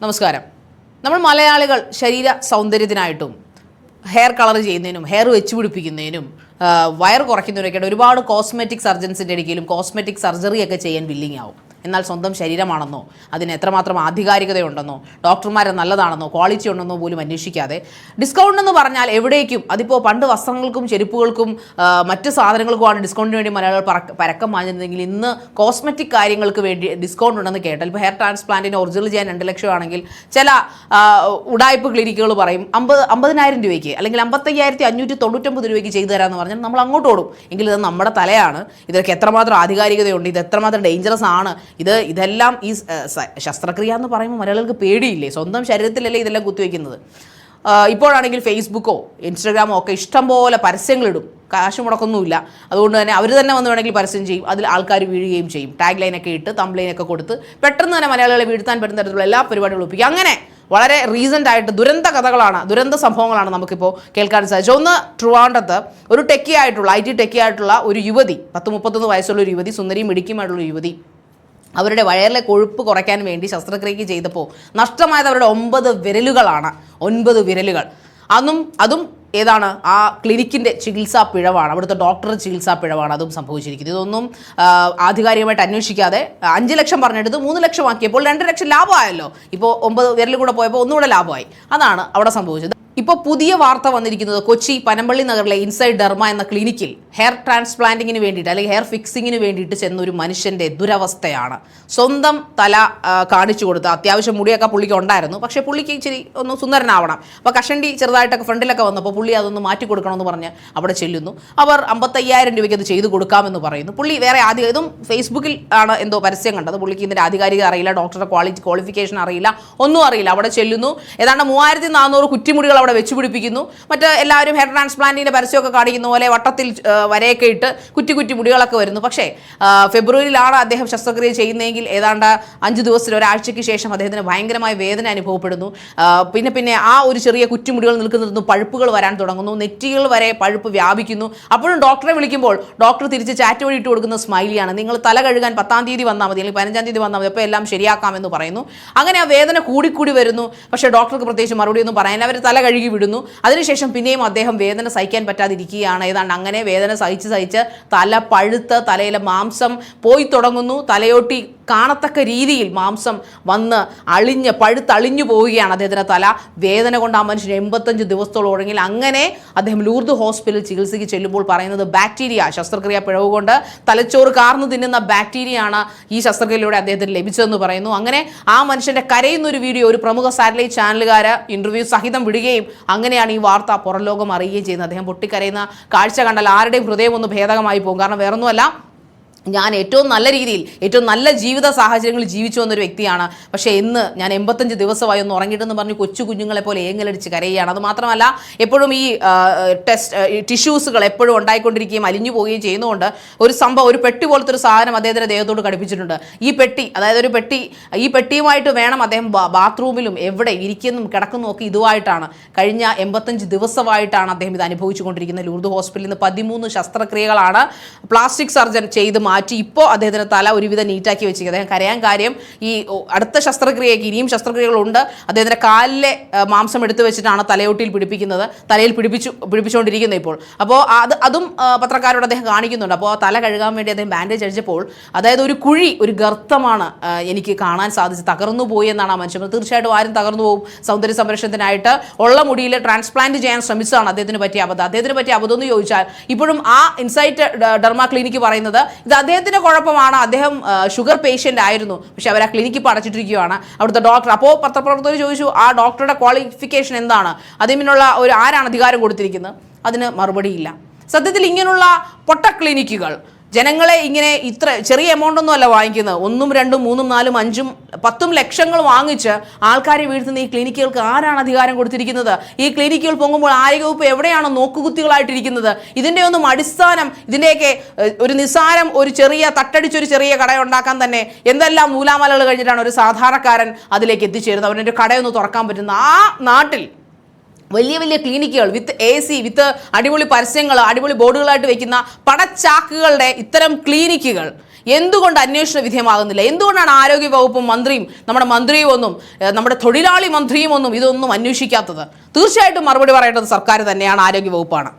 നമസ്കാരം. നമ്മൾ മലയാളികൾ ശരീര സൗന്ദര്യത്തിനായിട്ടും ഹെയർ കളർ ചെയ്യുന്നതിനും ഹെയർ വെച്ച് പിടിപ്പിക്കുന്നതിനും വയർ കുറയ്ക്കുന്നതിനൊക്കെയായിട്ട് ഒരുപാട് കോസ്മെറ്റിക് സർജൻസിൻ്റെ ഇടയ്ക്കിലും കോസ്മെറ്റിക് സർജറിയൊക്കെ ചെയ്യാൻ വില്ലിങ് ആവും. എന്നാൽ സ്വന്തം ശരീരമാണെന്നോ അതിന് എത്രമാത്രം ആധികാരികതയുണ്ടെന്നോ ഡോക്ടർമാരെ നല്ലതാണെന്നോ ക്വാളിറ്റി ഉണ്ടെന്നോ പോലും അന്വേഷിക്കാതെ ഡിസ്കൗണ്ട് എന്ന് പറഞ്ഞാൽ എവിടേക്കും, അതിപ്പോൾ പണ്ട് വസ്ത്രങ്ങൾക്കും ചെരുപ്പുകൾക്കും മറ്റ് സാധനങ്ങൾക്കുമാണ് ഡിസ്കൗണ്ടിന് വേണ്ടി മലയാളികൾ പരക്കം മാഞ്ഞിരുന്നെങ്കിൽ ഇന്ന് കോസ്മെറ്റിക് കാര്യങ്ങൾക്ക് വേണ്ടി ഡിസ്കൗണ്ട് ഉണ്ടെന്ന് കേട്ടാൽ ഇപ്പോൾ ഹെയർ ട്രാൻസ്പ്ലാന്റിന് ഒറിജിനൽ ചെയ്യാൻ 2 ലക്ഷം ആണെങ്കിൽ ചില ഉടായ്പ ക്ലിനിക്കുകൾ പറയും 50,000 രൂപയ്ക്ക് അല്ലെങ്കിൽ 55,599 രൂപയ്ക്ക് ചെയ്തു തരാമെന്ന് പറഞ്ഞാൽ നമ്മൾ അങ്ങോട്ട് ഓടും. എങ്കിൽ ഇത് നമ്മുടെ തലയാണ്, ഇതൊക്കെ എത്രമാത്രം ആധികാരികതയുണ്ട്, ഇത് എത്രമാത്രം ഡേഞ്ചറസ് ആണ്, ഇതെല്ലാം ഈ ശസ്ത്രക്രിയ എന്ന് പറയുമ്പോൾ മലയാളികൾക്ക് പേടിയില്ലേ? സ്വന്തം ശരീരത്തിലല്ലേ ഇതെല്ലാം കുത്തിവെക്കുന്നത്. ഇപ്പോഴാണെങ്കിൽ ഫേസ്ബുക്കോ ഇൻസ്റ്റാഗ്രാമോ ഒക്കെ ഇഷ്ടംപോലെ പരസ്യങ്ങളിടും, കാശ് മുടക്കൊന്നുമില്ല. അതുകൊണ്ട് തന്നെ അവർ തന്നെ വന്ന് വേണമെങ്കിൽ പരസ്യം ചെയ്യും, അതിൽ ആൾക്കാർ വീഴുകയും ചെയ്യും. ടാഗ് ലൈനൊക്കെ ഇട്ട് തംബ്ലൈനൊക്കെ കൊടുത്ത് പെട്ടെന്ന് തന്നെ മലയാളികളെ വീഴ്ത്താൻ പറ്റുന്ന തരത്തിലുള്ള എല്ലാ പരിപാടികളും ഒപ്പിക്കും. അങ്ങനെ വളരെ റീസെൻ്റ് ആയിട്ട് ദുരന്ത സംഭവങ്ങളാണ് നമുക്കിപ്പോൾ കേൾക്കാൻ സാധിച്ചത്. ഒന്ന്, ട്രിവാൻഡ്രത്ത് ഒരു IT ടെക്കി ആയിട്ടുള്ള ഒരു യുവതി, 30-31 വയസ്സുള്ള ഒരു യുവതി, സുന്ദരിയും മിടുക്കിയുമായിട്ടുള്ള യുവതി, അവരുടെ വയറിലെ കൊഴുപ്പ് കുറയ്ക്കാൻ വേണ്ടി ശസ്ത്രക്രിയ ചെയ്തപ്പോൾ നഷ്ടമായത് അവരുടെ 9 വിരലുകളാണ്. 9 വിരലുകൾ. അതും ഏതാണ്? ആ ക്ലിനിക്കിൻ്റെ ചികിത്സാ പിഴവാണ്, അവിടുത്തെ ഡോക്ടറുടെ ചികിത്സാ പിഴവാണ് അതും സംഭവിച്ചിരിക്കുന്നത്. ഇതൊന്നും ആധികാരികമായിട്ട് അന്വേഷിക്കാതെ 5 ലക്ഷം പറഞ്ഞെടുത്ത് 3 ലക്ഷം ആക്കിയപ്പോൾ 2 ലക്ഷം ലാഭമായല്ലോ. ഇപ്പോൾ 9 വിരൽ കൂടെ പോയപ്പോൾ ഒന്നുകൂടെ ലാഭമായി. അതാണ് അവിടെ സംഭവിച്ചത്. ഇപ്പോൾ പുതിയ വാർത്ത വന്നിരിക്കുന്നത് കൊച്ചി പനമ്പള്ളി നഗറിലെ ഇൻസൈഡ് ഡെർമ എന്ന ക്ലിനിക്കിൽ ഹെയർ ട്രാൻസ്പ്ലാന്റിങ്ങിന് വേണ്ടിയിട്ട് അല്ലെങ്കിൽ ഹെയർ ഫിക്സിങ്ങിന് വേണ്ടിയിട്ട് ചെന്നൊരു മനുഷ്യൻ്റെ ദുരവസ്ഥയാണ്. സ്വന്തം തല കാണിച്ചു കൊടുത്ത്, അത്യാവശ്യം മുടിയൊക്കെ പുള്ളിക്ക് ഉണ്ടായിരുന്നു, പക്ഷേ പുള്ളിക്ക് ഇച്ചിരി ഒന്ന് സുന്ദരനാവണം. അപ്പോൾ കഷണ്ടി ചെറുതായിട്ടൊക്കെ ഫ്രണ്ടിലൊക്കെ വന്നപ്പോൾ പുള്ളി അതൊന്ന് മാറ്റി കൊടുക്കണമെന്ന് പറഞ്ഞ് അവിടെ ചെല്ലുന്നു. അവർ 55,000 രൂപയ്ക്ക് അത് ചെയ്തു കൊടുക്കാമെന്ന് പറയുന്നു. പുള്ളി വേറെ ഇതും ഫേസ്ബുക്കിൽ ആണ് എന്തോ പരസ്യം കണ്ടത്. പുള്ളിക്ക് ഇതിൻ്റെ ആധികാരികത അറിയില്ല, ഡോക്ടറുടെ ക്വാളിഫിക്കേഷൻ അറിയില്ല, ഒന്നും അറിയില്ല. അവിടെ ചെല്ലുന്നു, ഏതാണ്ട് 3,400 കുറ്റിമുടികൾ അവിടെ വെച്ച് പിടിപ്പിക്കുന്നു. മറ്റ് എല്ലാവരും ഹെയർ ട്രാൻസ്പ്ലാന്റിൻ്റെ പരസ്യമൊക്കെ കാണിക്കുന്ന പോലെ വട്ടത്തിൽ വരയൊക്കെ ഇട്ട് കുറ്റി മുടികളൊക്കെ വരുന്നു. പക്ഷേ ഫെബ്രുവരിയിലാണ് അദ്ദേഹം ശസ്ത്രക്രിയ ചെയ്യുന്നതെങ്കിൽ ഏതാണ്ട് 5 ദിവസത്തിൽ ഒരാഴ്ചയ്ക്ക് ശേഷം അദ്ദേഹത്തിന് ഭയങ്കരമായ വേദന അനുഭവപ്പെടുന്നു. പിന്നെ ആ ഒരു ചെറിയ കുറ്റിമുടികൾ നിൽക്കുന്നിടത്തുനിന്ന് പഴുപ്പുകൾ വരാൻ തുടങ്ങുന്നു, നെറ്റികൾ വരെ പഴുപ്പ് വ്യാപിക്കുന്നു. അപ്പോഴും ഡോക്ടറെ വിളിക്കുമ്പോൾ ഡോക്ടർ തിരിച്ച് ചാറ്റ് വഴി ഇട്ട് കൊടുക്കുന്ന സ്മൈലിയാണ്. നിങ്ങൾ തല കഴുകാൻ 10-ാം തീയതി വന്നാൽ മതി, അല്ലെങ്കിൽ 15-ാം തീയതി വന്നാൽ മതി, അപ്പോൾ എല്ലാം ശരിയാക്കാമെന്ന് പറയുന്നു. അങ്ങനെ ആ വേദന കൂടിക്കൂടി വരുന്നു. പക്ഷേ ഡോക്ടർക്ക് പ്രത്യേകിച്ച് മറുപടി ഒന്നും പറയാൻ, അവർ തല കഴുകി വിടുന്നു. അതിനുശേഷം പിന്നെയും അദ്ദേഹം വേദന സഹിക്കാൻ പറ്റാതിരിക്കുകയാണ്. ഏതാണ്ട് അങ്ങനെ വേദന സഹിച്ച് തല പഴുത്ത് തലയിലെ മാംസം പോയി തുടങ്ങുന്നു. തലയോട്ടി കാണത്തക്ക രീതിയിൽ മാംസം വന്ന് പഴുത്തളിഞ്ഞു പോവുകയാണ് അദ്ദേഹത്തിൻ്റെ തല. വേദന കൊണ്ട് ആ മനുഷ്യൻ 85 ദിവസത്തോളം ഉടങ്ങി. അങ്ങനെ അദ്ദേഹം ലൂർദ് ഹോസ്പിറ്റലിൽ ചികിത്സയ്ക്ക് ചെല്ലുമ്പോൾ പറയുന്നത് ബാക്ടീരിയ, ശസ്ത്രക്രിയ പിഴവ് കൊണ്ട് തലച്ചോറ് കാർന്നു തിന്നുന്ന ബാക്ടീരിയയാണ് ഈ ശസ്ത്രക്രിയയിലൂടെ അദ്ദേഹത്തിന് ലഭിച്ചതെന്ന് പറയുന്നു. അങ്ങനെ ആ മനുഷ്യൻ്റെ കരയുന്നൊരു വീഡിയോ ഒരു പ്രമുഖ സാറ്റലൈറ്റ് ചാനലുകാർ ഇൻ്റർവ്യൂ സഹിതം വിടുകയും അങ്ങനെയാണ് ഈ വാർത്ത പുറംലോകം അറിയുകയും ചെയ്യുന്നത്. അദ്ദേഹം പൊട്ടിക്കരയുന്ന കാഴ്ച കണ്ടാൽ ആരുടെയും ഹൃദയം ഒന്ന് ഭേദകമായി പോകും. കാരണം വേറൊന്നുമല്ല, ഞാൻ ഏറ്റവും നല്ല രീതിയിൽ ഏറ്റവും നല്ല ജീവിത സാഹചര്യങ്ങളിൽ ജീവിച്ചു വന്നൊരു വ്യക്തിയാണ്. പക്ഷേ ഇന്ന് ഞാൻ 85 ദിവസമായി ഒന്ന് ഉറങ്ങിയിട്ടെന്ന് പറഞ്ഞ് കൊച്ചു കുഞ്ഞുങ്ങളെ പോലെ ഏങ്ങലടിച്ച് കരയുകയാണ്. അതുമാത്രമല്ല, എപ്പോഴും ഈ ടിഷ്യൂസുകൾ എപ്പോഴും ഉണ്ടായിക്കൊണ്ടിരിക്കുകയും അലിഞ്ഞു പോവുകയും ചെയ്യുന്നതുകൊണ്ട് ഒരു പെട്ടി പോലത്തെ ഒരു സാധനം അദ്ദേഹത്തിൻ്റെ ദേഹത്തോട് ഘടിപ്പിച്ചിട്ടുണ്ട്. ഈ പെട്ടിയുമായിട്ട് വേണം അദ്ദേഹം ബാത്റൂമിലും എവിടെ ഇരിക്കുന്നതും കിടക്കുന്നതും ഒക്കെ ഇതുമായിട്ടാണ്. കഴിഞ്ഞ 85 ദിവസമായിട്ടാണ് അദ്ദേഹം ഇത് അനുഭവിച്ചു കൊണ്ടിരിക്കുന്നത്. ലൂർദ് ഹോസ്പിറ്റലിൽ നിന്ന് 13 ശസ്ത്രക്രിയകളാണ് പ്ലാസ്റ്റിക് സർജൻ ചെയ്ത് മാറ്റി ഇപ്പോൾ അദ്ദേഹത്തിൻ്റെ തല ഒരുവിധം നീറ്റാക്കി വെച്ചിരിക്കുന്നത്. അദ്ദേഹം കരയാൻ കാര്യം, ഈ അടുത്ത ശസ്ത്രക്രിയയ്ക്ക് ഇനിയും ശസ്ത്രക്രിയകളുണ്ട്. അദ്ദേഹത്തിൻ്റെ കാലിലെ മാംസം എടുത്തു വെച്ചിട്ടാണ് തലയോട്ടിയിൽ പിടിപ്പിക്കുന്നത്, തലയിൽ പിടിപ്പിച്ചുകൊണ്ടിരിക്കുന്നത് ഇപ്പോൾ. അപ്പോൾ അതും പത്രക്കാരോട് അദ്ദേഹം കാണിക്കുന്നുണ്ട്. അപ്പോൾ തല കഴുകാൻ വേണ്ടി അദ്ദേഹം ബാൻഡേജ് അടിച്ചപ്പോൾ അതായത് ഒരു ഗർത്തമാണ് എനിക്ക് കാണാൻ സാധിച്ചത്. തകർന്നു പോയി എന്നാണ് ആ മനുഷ്യൻ. തീർച്ചയായിട്ടും ആരും തകർന്നു പോകും. സൗന്ദര്യ സംരക്ഷണത്തിനായിട്ട് ഉള്ള മുടിയിൽ ട്രാൻസ്പ്ലാന്റ് ചെയ്യാൻ ശ്രമിച്ചതാണ് അദ്ദേഹത്തിന് പറ്റിയ അബദ്ധം എന്ന് ചോദിച്ചാൽ ഇപ്പോഴും ആ ഇൻസൈറ്റ് ഡെർമ ക്ലിനിക്ക് പറയുന്നത് ഇത് അദ്ദേഹത്തിൻ്റെ കുഴപ്പമാണ്. അദ്ദേഹം ഷുഗർ പേഷ്യൻ്റ് ആയിരുന്നു, പക്ഷെ അവർ ആ ക്ലിനിക്ക് ഇപ്പോൾ അടച്ചിട്ടിരിക്കുകയാണ് അവിടുത്തെ ഡോക്ടർ. അപ്പോൾ പത്രപ്രവർത്തകർ ചോദിച്ചു, ആ ഡോക്ടറുടെ ക്വാളിഫിക്കേഷൻ എന്താണ്, അതിനുള്ള ആരാണ് അധികാരം കൊടുത്തിരിക്കുന്നത്? അതിന് മറുപടിയില്ല. സത്യത്തിൽ ഇങ്ങനെയുള്ള പൊട്ട ക്ലിനിക്കുകൾ ജനങ്ങളെ ഇങ്ങനെ ഇത്ര ചെറിയ എമൗണ്ട് ഒന്നും അല്ല വാങ്ങിക്കുന്നത്. 1, 2, 3, 4, 5, 10 ലക്ഷങ്ങൾ വാങ്ങിച്ച് ആൾക്കാരെ വീഴ്ത്തുന്ന ഈ ക്ലിനിക്കുകൾക്ക് ആരാണ് അധികാരം കൊടുത്തിരിക്കുന്നത്? ഈ ക്ലിനിക്കുകൾ പൊങ്ങുമ്പോൾ ആരോഗ്യവകുപ്പ് എവിടെയാണ് നോക്കുകുത്തികളായിട്ടിരിക്കുന്നത്? ഇതിൻ്റെ ഒന്നും അടിസ്ഥാനം, ഇതിൻ്റെയൊക്കെ ഒരു നിസ്സാരം ഒരു ചെറിയ കട ഉണ്ടാക്കാൻ തന്നെ എന്തെല്ലാം നൂലാമലകൾ കഴിഞ്ഞിട്ടാണ് ഒരു സാധാരണക്കാരൻ അതിലേക്ക് എത്തിച്ചേരുന്നത്. അവൻ്റെ കടയൊന്ന് തുറക്കാൻ പറ്റുന്ന ആ നാട്ടിൽ വലിയ ക്ലിനിക്കുകൾ വിത്ത് AC, വിത്ത് അടിപൊളി പരസ്യങ്ങൾ, അടിപൊളി ബോർഡുകളായിട്ട് വെക്കുന്ന പടച്ചാക്കുകളുടെ ഇത്തരം ക്ലിനിക്കുകൾ എന്തുകൊണ്ട് അന്വേഷണ വിധേയമാകുന്നില്ല? എന്തുകൊണ്ടാണ് ആരോഗ്യ വകുപ്പും മന്ത്രിയും നമ്മുടെ മന്ത്രിയും ഒന്നും നമ്മുടെ തൊഴിലാളി മന്ത്രിയും ഒന്നും ഇതൊന്നും അന്വേഷിക്കാത്തത്? തീർച്ചയായിട്ടും മറുപടി പറയേണ്ടത് സർക്കാർ തന്നെയാണ്, ആരോഗ്യ വകുപ്പാണ്.